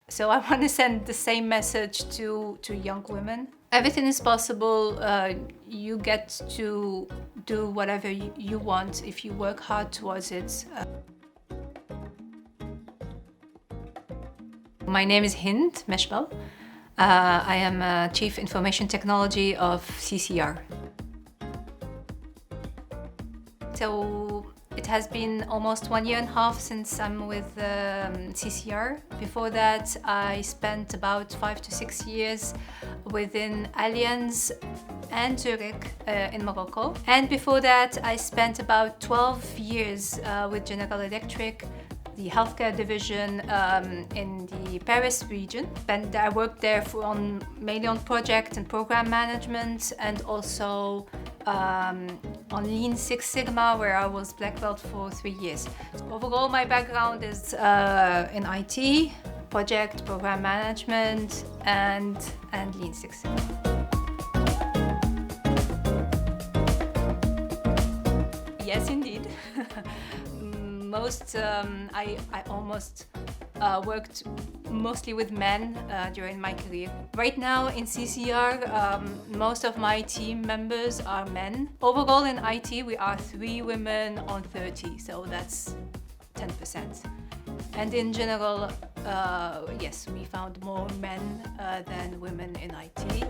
So I want to send the same message to young women. Everything is possible. You get to do whatever you want if you work hard towards it. My name is Hind Mechbal. I am Chief Information Technology of CCR. So it has been almost 1.5 years since I'm with CCR. Before that, I spent about 5 to 6 years within Allianz and Zurich in Morocco. And before that, I spent about 12 years with General Electric, the healthcare division in the Paris region. And I worked there mainly on project and program management, and also on Lean Six Sigma, where I was black belt for 3 years. So overall, my background is in IT, project, program management, and Lean Six Sigma. Yes, indeed. I almost worked mostly with men during my career. Right now in CCR, most of my team members are men. Overall in IT, we are 3 women on 30, so that's 10%. And in general, yes, we found more men than women in IT.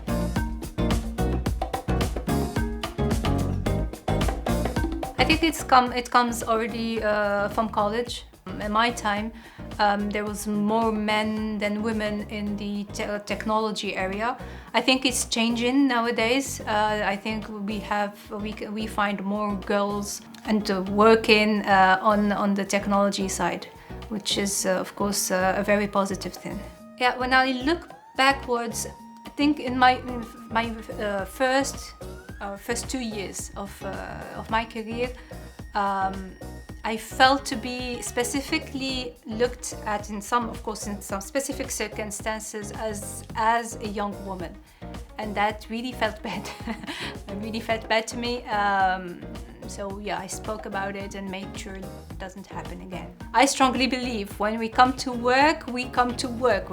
I think it comes already from college. In my time, there was more men than women in the technology area. I think it's changing nowadays. I think we find more girls and working on the technology side, which is of course a very positive thing. Yeah, when I look backwards, I think in my first 2 years of my career, I felt to be specifically looked at in some specific circumstances as a young woman, and that really felt bad. It really felt bad to me. So yeah, I spoke about it and made sure it doesn't happen again. I strongly believe when we come to work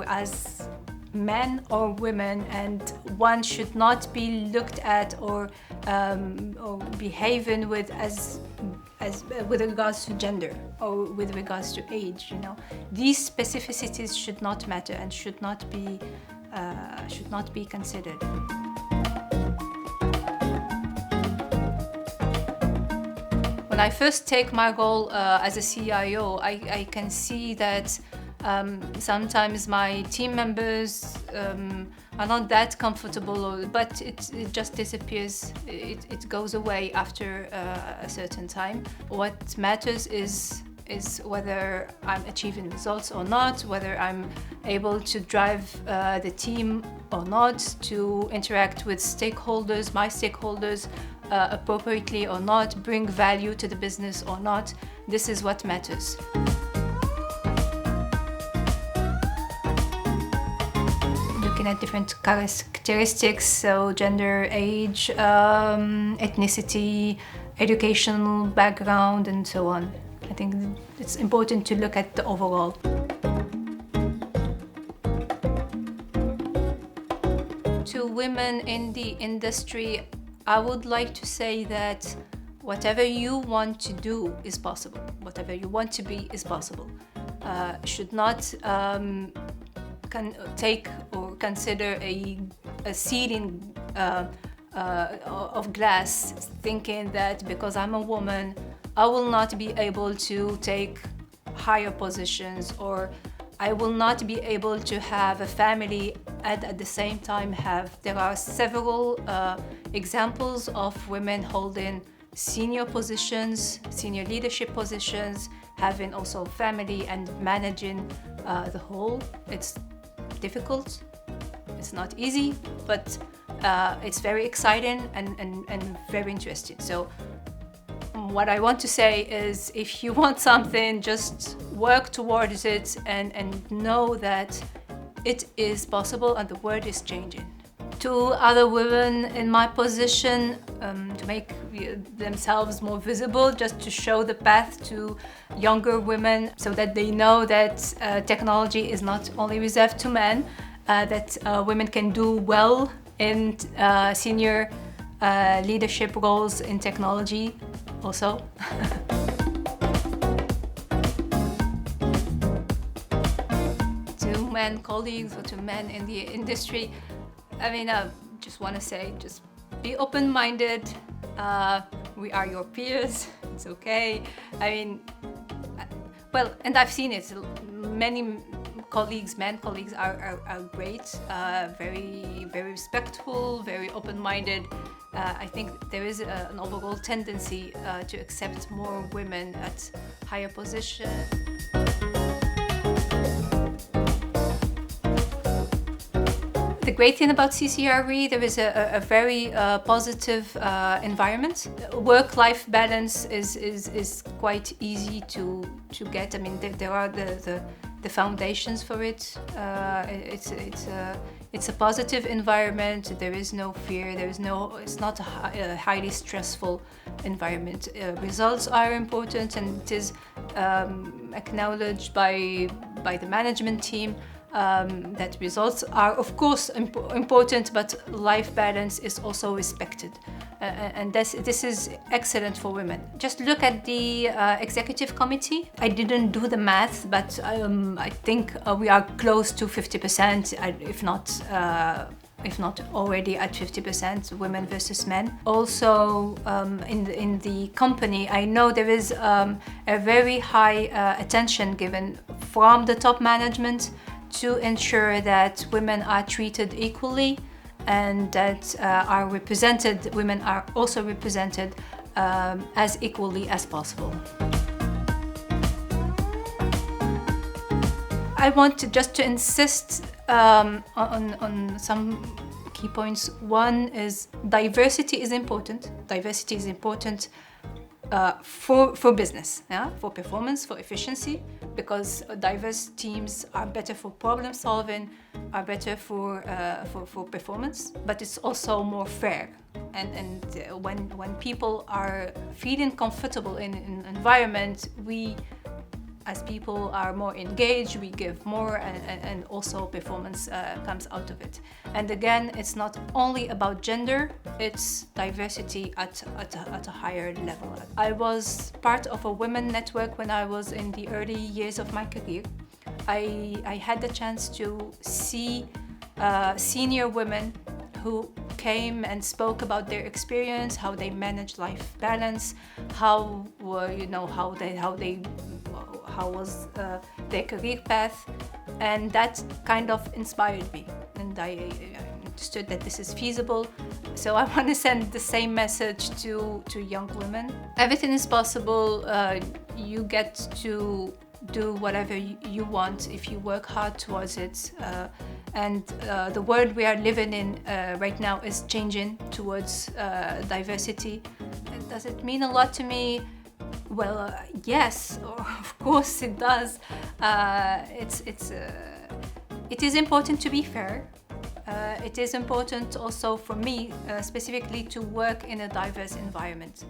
as men or women, and one should not be looked at or behaving with with regards to gender or with regards to age. You know, these specificities should not matter and should not be considered. When I first take my role as a CIO, I can see that sometimes my team members are not that comfortable, but it just disappears. It goes away after a certain time. What matters is whether I'm achieving results or not, whether I'm able to drive the team or not, to interact with my stakeholders appropriately or not, bring value to the business or not. This is what matters. Looking at different characteristics, so gender, age, ethnicity, educational background, and so on. I think it's important to look at the overall. To women in the industry, I would like to say that whatever you want to do is possible. Whatever you want to be is possible. Should not take or consider a ceiling of glass, thinking that because I'm a woman, I will not be able to take higher positions, or I will not be able to have a family and at the same time there are several examples of women holding senior positions, senior leadership positions, having also family and managing the whole. It's difficult, it's not easy, but it's very exciting and very interesting. So what I want to say is, if you want something, just work towards it and know that it is possible and the world is changing. to other women in my position to make themselves more visible, just to show the path to younger women so that they know that technology is not only reserved to men, that women can do well in senior leadership roles in technology also. To men colleagues or to men in the industry, I mean, I just want to say, just be open-minded. We are your peers. It's okay. I mean, well, and I've seen it. Many colleagues, men colleagues, are great, very respectful, very open-minded. I think there is an overall tendency to accept more women at higher positions. The great thing about CCR Re, there is a very positive environment. Work-life balance is quite easy to get. I mean, there are the foundations for it. It's a positive environment. There is no fear. It's not a highly stressful environment. Results are important, and it is acknowledged by the management team. That results are of course important, but life balance is also respected, and this is excellent for women. Just look at the executive committee. I didn't do the math, but I think we are close to 50%, if not already at 50% women versus men. Also, in the company, I know there is a very high attention given from the top management to ensure that women are treated equally and that women are also represented as equally as possible. I want to insist on some key points. One is diversity is important. Diversity is important for business, for performance, for efficiency, because diverse teams are better for problem solving, are better for performance, but it's also more fair. And when people are feeling comfortable in an environment, we as people are more engaged, we give more, and also performance comes out of it. And again, it's not only about gender, it's diversity at a higher level. I was part of a women network when I was in the early years of my career. I had the chance to see senior women who came and spoke about their experience, how they manage life balance, how was their career path, and that kind of inspired me, and I understood that this is feasible. So I want to send the same message to young women. Everything is possible. You get to do whatever you want if you work hard towards it. And the world we are living in right now is changing towards diversity. Does it mean a lot to me? Well, yes, of course it does. It is important to be fair. It is important also for me, specifically, to work in a diverse environment.